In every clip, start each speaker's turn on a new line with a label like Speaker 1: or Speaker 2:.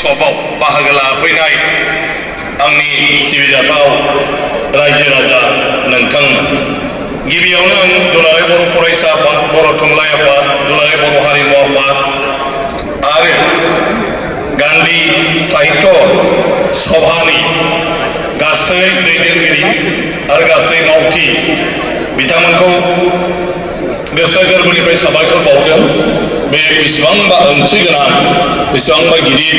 Speaker 1: महोत्सवआव बाहागो लाफैनाय आंनि सिबिजाथाव रायजो राजा नोंथांमोन गिबियावनो आं दुलाराय बर' फरायसा आफाद बर' थुनलाइ आफाद दुलाराय बर' हारिमु आफाद आरो गान्धी साहित्य सभानि गासै दैदेनगिरि आरो गासै मावथि बिथांमोनखौ गोसो गोरबोनिफ्राय साबायखर बावदों बे बेसेबांबा ओंथि गोनां बेसेबांबा गिदिर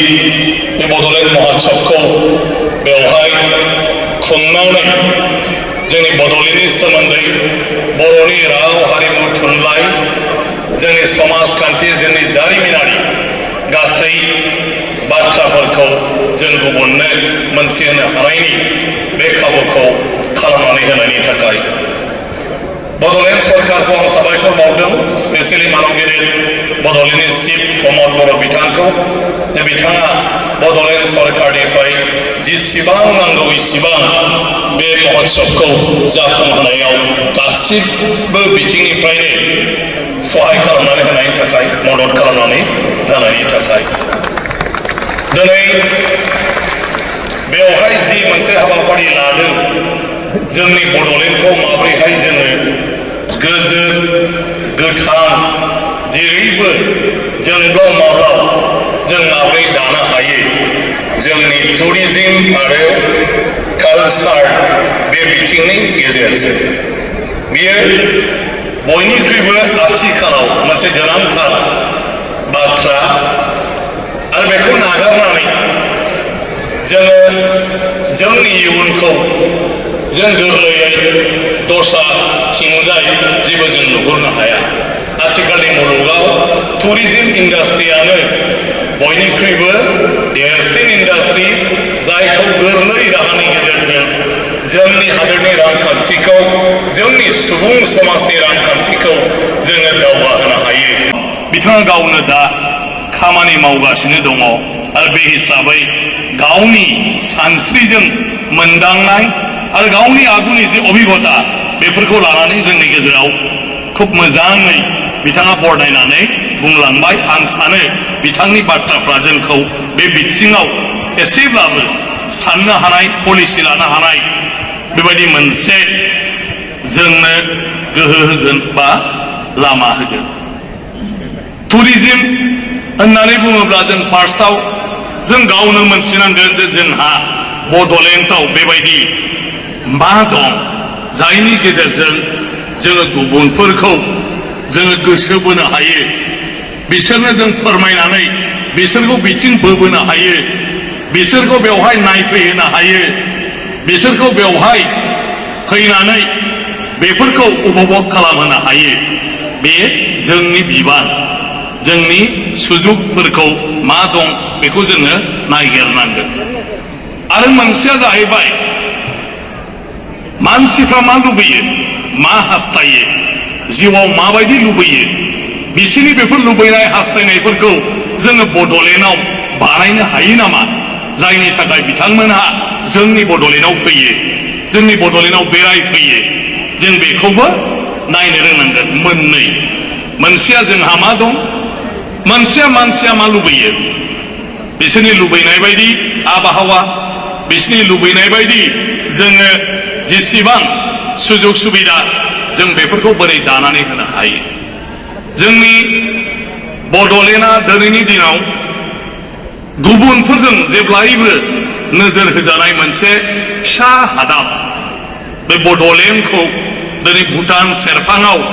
Speaker 1: बे बड'लेण्ड महोत्सवखौ बेवहाय खुंनानै जोंनि बड'लेण्डनि सोमोन्दै बर'नि राव हारिमु थुनलाइ जोंनि समाजखान्थि जोंनि जारिमिनारि गासै बाथ्राफोरखौ जों गुबुननो मोनथिहोनो हानायनि बे खाबुखौ खालामनानै होनायनि थाखाय बड'लेण्ड सरकारखौ आं साबायखर बावदों स्पेसियेलि मानगिरि बड'लेण्डनि चिफ प्रमद बर' बिथांखौ जे बिथाङा बड'लेण्ड सरकारनिफ्राय जिसिबां नांगौ इसिबां बे महोत्सवखौ जाफुंहोनायाव गासिबो बिथिंनिफ्रायनो सहाय खालामनानै होनायनि थाखाय मदद खालामनानै होनायनि थाखाय दिनै बेवहाय जि मोनसे हाबाफारि लादों जोंनि बड'लेण्डखौ माबोरैहाय जोङो गोजोन गोथां जेरैबो जोंब्लाव माब्लाव जों माबोरै दानो हायो जोंनि टुरिजम आरो कालचार बे बिथिंनि गेजेरजों बियो बयनिख्रुइबो आथिखालाव मोनसे गोनांथार बाथ्रा आरो बेखौ नागारनानै जोङो जोंनि इयुनखौ जों गोरलैयै दस्राथिंजाय जेबो जों नुहुरनो हाया आथिखालनि मुलुगाव टुरिजम इन्डास्ट्रियानो बयनिख्रुइबो देरसिन इन्डास्ट्रि जायखौ गोरलै राहानि गेजेरजों जोंनि हादोरनि रांखान्थिखौ जोंनि सुबुं समाजनि रांखान्थिखौ जोङो दावगाहोनो हायो बिथाङा गावनो दा खामानि मावगासिनो दङ आरो बे हिसाबै गावनि सानस्रिजों मोनदांनाय आरो गावनि आगुनि जे अभिगता बेफोरखौ लानानै जोंनि गेजेराव खुब मोजाङै बिथाङा बरनायनानै बुंलांबाय आं सानो बिथांनि बाथ्राफ्रा जोंखौ बे बिथिङाव एसेब्लाबो साननो हानाय पलिसि लानो हानाय बेबायदि मोनसे जोंनो गोहो होगोन बा लामा होगोन टुरिजम होननानै बुङोब्ला जों फार्स्टआव जों गावनो मोनथिनांगोन जे जोंहा बड'लेण्डआव बेबायदि मा दं जायनि गेजेरजों जोङो गुबुनफोरखौ जोङो गोसो बोनो हायो बिसोरनो जों फोरमायनानै बिसोरखौ बिथिं बोबोनो हायो बिसोरखौ बेवहाय नायफैहोनो हायो बिसोरखौ बेवहाय फैनानै बेफोरखौ उपभग खालामहोनो हायो बे जोंनि बिबान जोंनि सुजुगफोरखौ मा दं बेखौ जोङो नायगिरनांगोन आरो मोनसेया जाहैबाय मानसिफ्रा मा लुबैयो मा हास्थायो जिउआव माबायदि लुबैयो बिसोरनि बेफोर लुबैनाय हास्थायनायफोरखौ जोङो बड'लेण्डआव बानायनो हायो नामा जायनि थाखाय बिथांमोनहा जोंनि बड'लेण्डआव फैयो जोंनि बड'लेण्डआव बेरायफैयो जों बेखौबो नायनो रोंनांगोन मोननै मोनसेया जोंहा मा दं मोनसेया मानसिया मा लुबैयो बिसोरनि लुबैनाय बायदि आबहावा बिसोरनि लुबैनाय बायदि जोङो जेसेबां सुजुग सुबिदा जों बेफोरखौ बोरै दानानै होनो हायो जोंनि बड'लेण्डआ दिनैनि दिनाव गुबुनफोरजों जेब्लायबो नोजोर होजानाय मोनसे फिसा हादाब बे बड'लेण्डखौ दिनै भुटान सेरफाङाव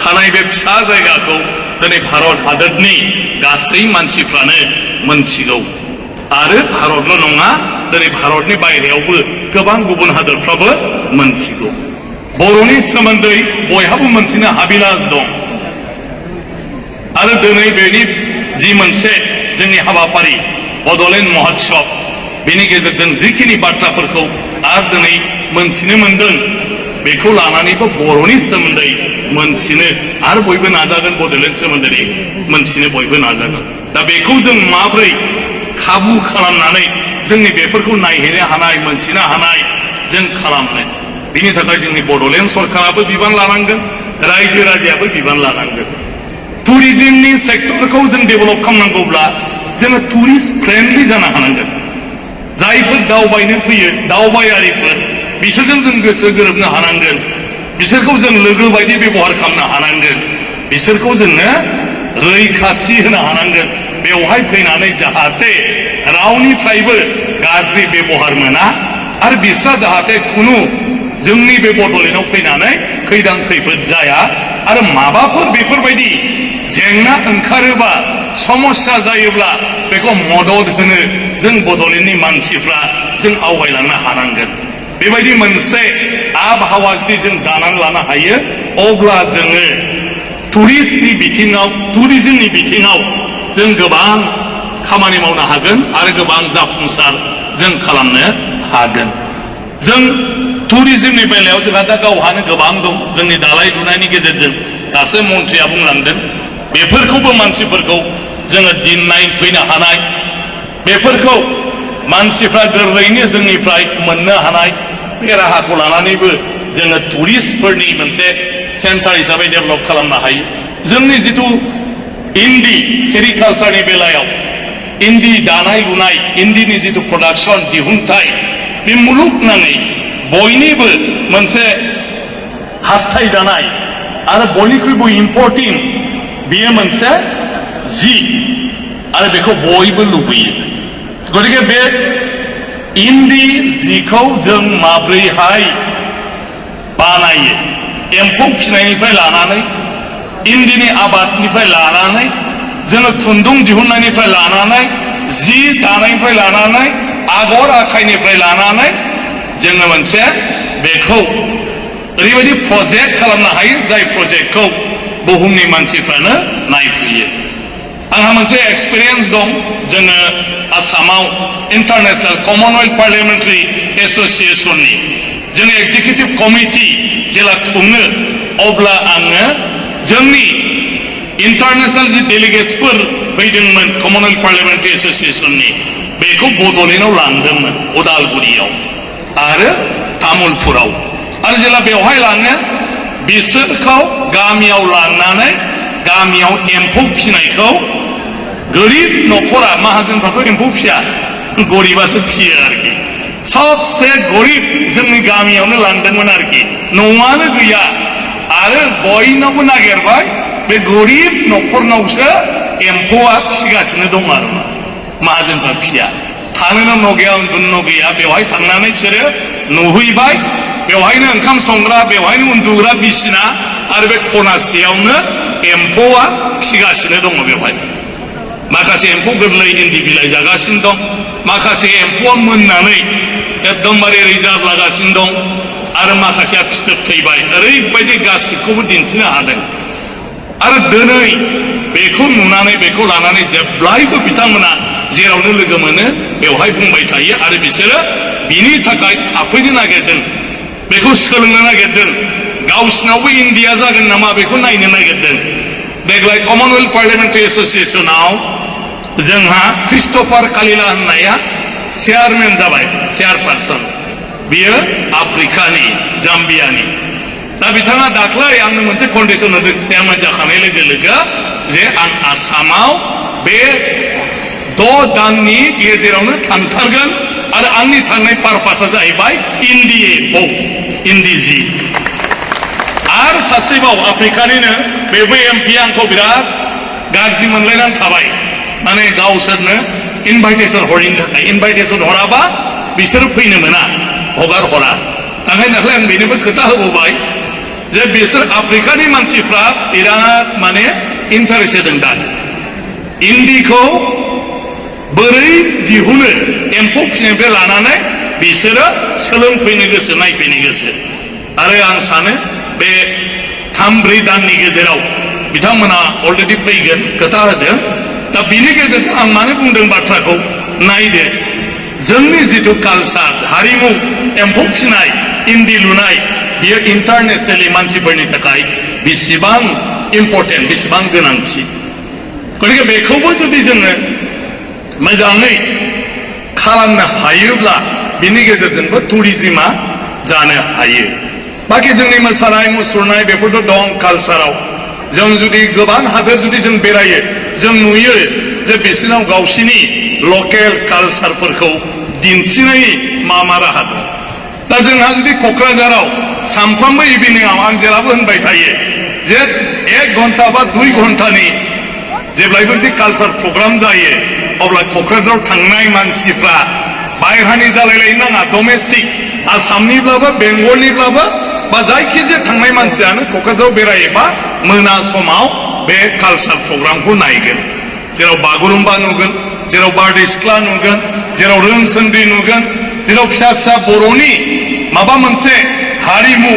Speaker 1: थानाय बे फिसा जायगाखौ दिनै भारत हादरनि गासै मानसिफ्रानो मोनथिगौ आरो भारतल' नङा दिनै भारतनि बायहेरायावबो गोबां गुबुन हादरफ्राबो मोनथिगौ बर'नि सोमोन्दै बयहाबो मोनथिनो हाबिलास दं आरो दिनै बेनि जि मोनसे जोंनि हाबाफारि बड'लेण्ड महोत्सव बेनि गेजेरजों जिखिनि बाथ्राफोरखौ आरो दिनै मोनथिनो मोनदों बेखौ लानानैबो बर'नि सोमोन्दै मोनथिनो आरो बयबो नाजागोन बड'लेण्ड सोमोन्दै मोनथिनो बयबो नाजागोन दा बेखौ जों माब्रै खाबु खालामनानै जोंनि बेफोरखौ नायहैनो हानाय मोनथिनो हानाय जों खालामनो बिनि थाखाय जोंनि बड'लेण्ड सरकाराबो बिबान लानांगोन रायजो राजायाबो बिबान लानांगोन टुरिजमनि सेक्टरखौ जों डेभेलप खालामनांगौब्ला जोङो टुरिस्ट फ्रेन्डलि जानो हानांगोन जायफोर दावबायनो फैयो दावबायारिफोर बिसोरजों जों गोसो गोरोबनो हानांगोन बिसोरखौ जों लोगो बायदि बेबहार खालामनो हानांगोन बिसोरखौ जोङो रैखाथि होनो हानांगोन बेवहाय फैनानै जाहाथे रावनिफ्रायबो गाज्रि बेबहार मोना आरो बिस्रा जाहाथे खुनु जोंनि बे बड'लेण्डआव फैनानै खैदां खैफोद जाया आरो माबाफोर बेफोरबायदि जेंना ओंखारोबा समस्या जायोब्ला बेखौ मदद होनो जों बड'लेण्डनि मानसिफ्रा जों आवगायलांनो हानांगोन बेबायदि मोनसे आबहावा जुदि जों दानानै लानो हायो अब्ला जोङो टुरिस्टनि बिथिङाव टुरिजमनि बिथिङाव जों गोबां खामानि मावनो हागोन आरो गोबां जाफुंसार जों खालामनो हागोन जों टुरिजमनि बेलायाव जोंहा दा गावहानो गोबां दं जोंनि दानाय लुनायनि गेजेरजों दासो मन्थ्रिया बुंलांदों बेफोरखौबो मानसिफोरखौ जोङो दिन्नाय फैनो हानाय बेफोरखौ मानसिफ्रा गोरलैनो जोंनिफ्राय मोननो हानाय बे राहाखौ लानानैबो जोङो टुरिस्टफोरनि मोनसे सेन्टार हिसाबै डेभेलप खालामनो हायो जोंनि जिथु इन्दि सेरिकालचारनि बेलायाव इन्दि दानाय लुनाय इन्दिनि जिथु प्रडाक्सन दिहुनथाय बे मुलुगनाङै बयनिबो मोनसे हास्थायजानाय आरो बयनिख्रुइबो इम्पर्टेन्ट बेयो मोनसे जि आरो बेखौ बयबो लुबैयो गतिके बे इन्दि जिखौ जों माब्रैहाय बानायो एम्फौ फिसिनायनिफ्राय लानानै इन्दिनि आबादनिफ्राय लानानै जोङो खुन्दुं दिहुननायनिफ्राय लानानै जि दानायनिफ्राय लानानै आगर आखाइनिफ्राय लानानै जोङो मोनसे बेखौ ओरैबायदि प्रजेक्ट खालामनो हायो जाय प्रजेक्टखौ बुहुमनि मानसिफ्रानो नायफैयो आंहा मोनसे एक्सपिरियेन्स दं जोङो आसामाव इन्टारनेशनेल कमनवेल्थ पार्लियामेन्टारि एस'सिएशननि जोङो एक्जिकिउटिभ कमिटि जेला खुङो अब्ला आङो जोंनि इन्टारनेशनेल जि डेलिगेट्सफोर फैदोंमोन कमनवेल्थ पार्लियामेन्टारि एस'सिएशननि बेखौ बड'लेण्डआव लांदोंमोन उदालगुरियाव आरो तामुलपुराव आरो जेला बेवहाय लाङो बिसोरखौ गामियाव लांनानै गामियाव एम्फौ फिसिनायखौ गोरिब न'खरा माहाजोनफ्राथ' एम्फौ फिया गरिबासो फियो आरोखि सबसे गरिब जोंनि गामियावनो लांदोंमोन आरोखि न'आनो गैया आरो बयनावबो नागिरबाय बे गरिब न'खरनावसो एम्फौआ फिसिगासिनो दं आरो माहाजोनफ्रा फिया थानोनो न' गैया उन्दुनो न' गैया बेवहाय थांनानै बिसोरो नुहैबाय बेवहायनो ओंखाम संग्रा बेवहायनो उन्दुग्रा बिसिना आरो बे खनासेयावनो एम्फौआ फिसिगासिनो दङ बेवहाय माखासे एम्फौ गोरलै इन्दि बिलाइ जागासिनो दं माखासे एम्फौआ मोननानै एकदमबारे रिजार्भ लागासिनो दं आरो माखासेया फिथोब थैबाय ओरैबायदि गासिबखौबो दिन्थिनो हादों आरो दिनै बेखौ नुनानै बेखौ लानानै जेब्लायबो बिथांमोना जेरावनो लोगो मोनो बेवहाय बुंबाय थायो आरो बिसोरो बिनि थाखाय थाफैनो नागिरदों बेखौ सोलोंनो नागिरदों गावसिनावबो इन्डिया जागोन नामा बेखौ नायनो नागिरदों देग्लाय कमनवेल्थ पार्लियामेन्टारि एस'सिएशनाव जोंहा क्रिस्ट'फार कालिला होननाया चेयारमेन जाबाय चेयारपारसन बियो आफ्रिकानि जाम्बियानि दा बिथाङा दाख्लै आंनो मोनसे कन्डिसन होदों चेयारमेन जाखानाय लोगो लोगो जे आं आसामाव बे 6 दाननि गेजेरावनो थांथारगोन आरो आंनि थांनाय पारपासा जाहैबाय इन्दि एम्फौ इन्दि जि आरो सासेबाव आफ्रिकानिनो बेबो एमपि आंखौ बिराद गाज्रि मोनलायनानै थाबाय माने गावसोरनो इनभाइटेसन हरैनि थाखाय इनभाइटेसन हराबा बिसोर फैनो मोना हगार हरा ओंखायनो दाख्लै आं बेनोबो खोथा होबावबाय जे बिसोर आफ्रिकानि मानसिफ्रा बिराद माने इन्टारेस्ट होदों दा इन्दिखौ बोरै दिहुनो एम्फौ फिसिनायनिफ्राय लानानै बिसोरो सोलोंफैनो गोसो नायफैनो गोसो आरो आं सानो बे 3-4 दाननि गेजेराव बिथांमोना अलरेडि फैगोन खोथा होदों दा बिनि गेजेरजों आं मानो बुंदों बाथ्राखौ नायदो जोंनि जिथु कालचार हारिमु एम्फौ फिसिनाय इन्दि लुनाय बियो इन्टारनेशनेलि मानसिफोरनि थाखाय बेसेबां इम्पर्टेन्ट बेसेबां गोनांथि गतिके बेखौबो जुदि जोङो मोजाङै खालामनो हायोब्ला बिनि गेजेरजोंबो टुरिजमा जानो हायो बाखि जोंनि मोसानाय मुसुरनाय बेफोरथ' दं कालचाराव जों जुदि गोबां हादोर जुदि जों बेरायो जों नुयो जे बिसोरनाव गावसिनि लकेल कालसारफोरखौ दिन्थिनायनि मा राहा दं दा जोंहा जुदि क'क्राझाराव सानफ्रोमबो इभिनिंआव आं जेरावबो होनबाय थायो जे 1 घन्टा बा 2 घन्टानि जेब्लायबो जुदि कालसार प्रग्राम जायो अब्ला क'क्राझाराव थांनाय मानसिफ्रा बायह्रानि जालायलायनो नाङा डमेस्टिक आसामनिब्लाबो बेंगलनिब्लाबो बा जायखिजाया थांनाय मानसियानो क'क्राझाराव बेरायोबा मोना समाव बे कालसार प्रग्रामखौ नायगोन जेराव बागुरुम्बा नुगोन जेराव बारदै सिख्ला नुगोन जेराव रोनसोन्द्रि नुगोन जेराव फिसा फिसा बर'नि माबा मोनसे हारिमु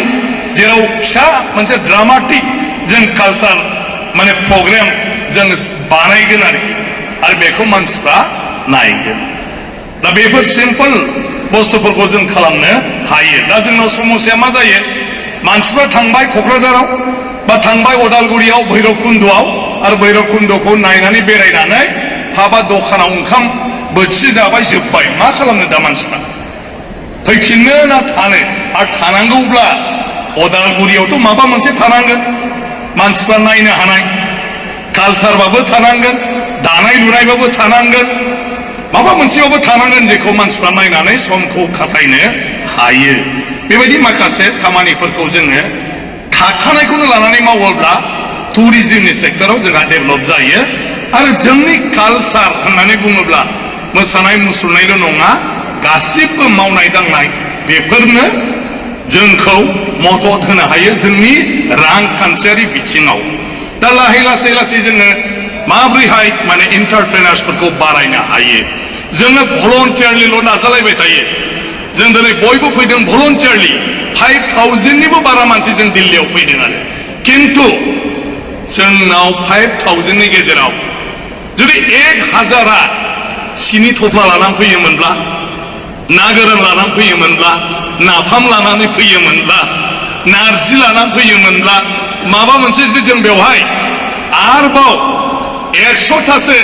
Speaker 1: जेराव फिसा मोनसे ड्रामाटिक जों कालसार माने प्रग्राम जों बानायगोन आरो बेखौ मानसिफ्रा नायगोन दा बेफोर सिम्पल बुस्थुफोरखौ जों खालामनो हायो दा जोंनाव समस्या मा जायो मानसिफ्रा थांबाय क'क्राझाराव बा थांबाय अदालगुरियाव भैरबकुन्द'आव आरो भैरबकुन्द'खौ नायनानै बेरायनानै हाबा दखानाव ओंखाम बोथिसे जाबाय जोब्बाय मा खालामनो दा मानसिफ्रा फैफिननो ना थानो आरो थानांगौब्ला अदालगुरियावथ' माबा मोनसे थानांगोन मानसिफ्रा नायनो हानाय कालसारबाबो थानांगोन दानाय लुनायबाबो थानांगोन माबा मोनसेबाबो थानांगोन जेखौ मानसिफ्रा नायनानै समखौ खाथायनो हायो बेबायदि माखासे खामानिफोरखौ जोङो थाखानायखौनो लानानै मावोब्ला टुरिजमनि सेक्टराव जोंहा डेभेलप जायो आरो जोंनि कालसार होननानै बुङोब्ला मोसानाय मुसुरनायल' नङा गासिबो मावनाय दांनाय बेफोरनो जोंखौ मदद होनो हायो जोंनि रांखान्थियारि बिथिङाव दा लासै लासै जोङो माब्रैहाय माने एन्टारप्रेनार्सफोरखौ बारायनो हायो जोङो भलन्टियारलिल' नाजालायबाय थायो जों दिनै बयबो फैदों भलन्टियारलि 5,000निबो बारा मानसि जों दिल्लीयाव फैदों आरो किन्तु जोंनाव 5,000नि गेजेराव जुदि 1,000आ सिनि थफ्ला लानानै फैयोमोनब्ला ना गोरान लानानै फैयोमोनब्ला नाफाम लानानै फैयोमोनब्ला नारजि लानानै फैयोमोनब्ला माबा मोनसे जुदि जों बेवहाय आरोबाव 100थासो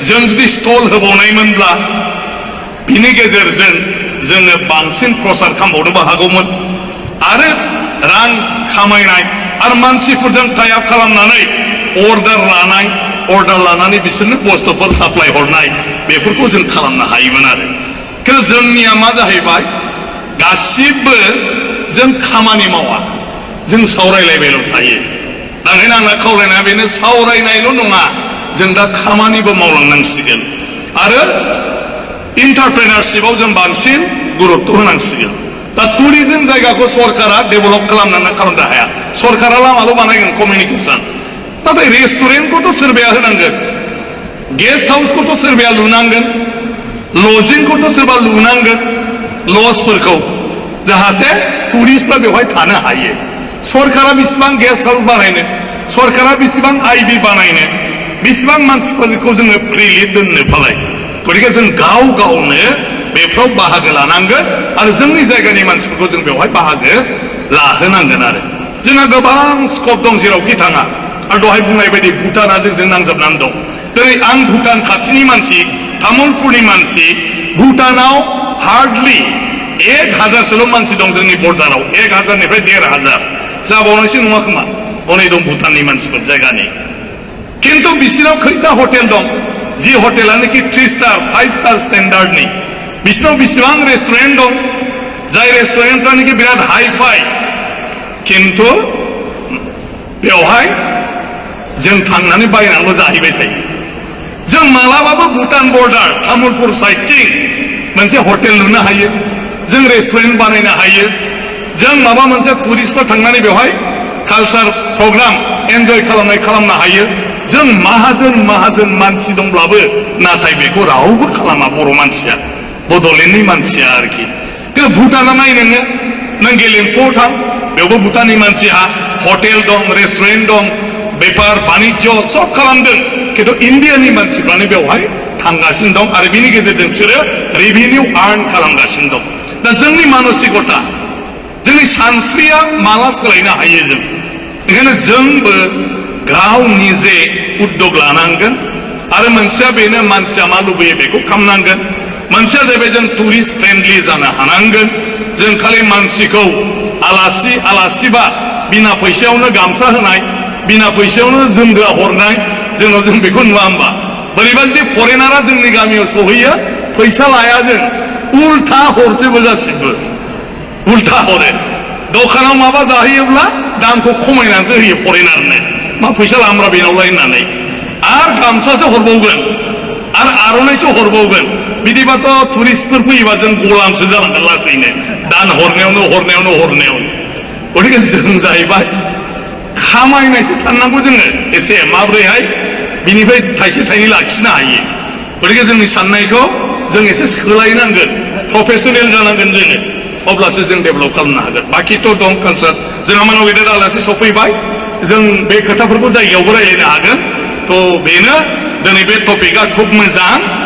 Speaker 1: जों जुदि स्टल होबावनायमोनब्ला बिनि गेजेरजों जोङो बांसिन प्रसार खालामबावनोबो हागौमोन आरो रां खामायनाय आरो मानसिफोरजों टाइ आप खालामनानै अर्डार लानानै बिसोरनो बुस्थुफोर साप्लाय हरनाय बेफोरखौ जों खालामनो हायोमोन आरो खिन्थु जोंनिया मा जाहैबाय गासिबो जों खामानि मावा जों सावरायलायबायल' थायो दा ओंखायनो आंना खावलायनाया बेनो सावरायनायल' नङा जों दा खामानिबो मावलांनांसिगोन आरो एन्टारप्रेनारशिपआव जों बांसिन गुरुत्व होनांसिगोन दा टुरिजम जायगाखौ सरकारा डेभेलप खालामनो हाया सरकारा लामाल' बानायगोन कमिउनिकेसन नाथाय रेस्टुरेन्टखौथ' सोरबाया होनांगोन गेस्ट हाउसखौथ' सोरबाया लुनांगोन लजिंखौथ' सोरबा लुनांगोन लजफोरखौ जाहाथे टुरिस्टफ्रा बेवहाय थानो हायो सरकारा बेसेबां गेस्ट हाउस बानायनो सरकारा बेसेबां आइबि बानायनो बेसेबां मानसिफोरखौ जोङो फ्रिलि दोननो फालाय गतिके जों गाव गावनो बेफ्राव बाहागो लानांगोन आरो जोंनि जायगानि मानसिफोरखौ जों बेवहाय बाहागो लाहोनांगोन आरो जोंहा गोबां स्कप दं जेरावखि थाङा आरो दहाय बुंनाय बायदि भुटाना जोंजों नांजाबनानै दं दिनै आं भुटान खाथिनि मानसि तामुलपुरनि मानसि भुटानाव हार्डलि 1,000सोल' मानसि दं जोंनि बर्डाराव 1,000निफ्राय 1,500 जाबावनोसै नङा खोमा हनै दं भुटाननि मानसिफोर जायगानि किन्तु बिसोरनाव खैथा हटेल दं जि हटेलानोखि 3 स्टार 5 स्टार स्टेन्डार्डनि बिसोरनाव बेसेबां रेस्टुरेन्ट दं जाय रेस्टुरेन्टफ्रानोखि बिराद हाइ फाइ किन्तु बेवहाय जों थांनानै बायनानैबो जाहैबाय थायो जों मालाबाबो भुटान बर्डार तामुलपुर साइडथिं मोनसे हटेल लुनो हायो जों रेस्टुरेन्ट बानायनो हायो जों माबा मोनसे टुरिस्टफोर थांनानै बेवहाय कालचार प्रग्राम एन्जय खालामनो हायो जों माहाजोन मानसि दंब्लाबो नाथाय बेखौ रावबो खालामा बर' मानसिया बड'लेण्डनि मानसिया आरोखि खिन्थु भुटाना नाय नों गेलेम्फुआव थां बेयावबो भुटाननि मानसिहा हटेल दं रेस्टुरेन्ट दं बेफार बानिज्य सब खालामदों किन्तु इण्डियानि मानसिफ्रानो बेवहाय थांगासिनो दं आरो बिनि गेजेरजों बिसोरो रेभिनिउ आर्न खालामगासिनो दं दा जोंनि मानसिकता जोंनि सानस्रिया माला सोलायनो हायो जों ओंखायनो जोंबो गाव निजे उद्योग लानांगोन आरो मोनसेया बेनो मानसिया मा लुबैयो बेखौ खालामनांगोन मोनसेया जाहैबाय जों टुरिस्ट फ्रेन्डलि जानो हानांगोन जों खालि मानसिखौ आलासिबा बिना फैसायावनो गामसा होनाय बिना फैसायावनो जोमग्रा हरनाय जोंनाव जों बेखौ नुवा होमबा बोरैबा जुदि फरेनारा जोंनि गामियाव सहैयो फैसा लाया जों उल्था हरजोबो गासिबो उल्था हरो दखानाव माबा जाहैयोब्ला दामखौ खमायनानैसो होयो फरेनारनो मा फैसा लामब्रा बेनावलाय होननानै आरो गामसासो हरबावगोन आरो आर'नाइसो हरबावगोन बिदिबाथ' टुरिस्टफोर फैयोबा जों गलामसो जालांगोन लासैनो दान हरनायावनो गथिखे जों जाहैबाय खामायनायसो साननांगौ जोङो एसे माब्रैहाय बिनिफ्राय थाइसे थाइनै लाखिनो हायो गथिखे जोंनि साननायखौ जों एसे सोलायनांगोन प्रफेसनेल जानांगोन जोङो अब्लासो जों डेभेलप खालामनो हागोन बाखिथ' दं कालसार जोंहा मानाव गेदेर आलासि सफैबाय जों बे खोथाफोरखौ जायगायावबो रायज्लायनो हागोन थ' बेनो दिनै बे टपिकआ खुब मोजां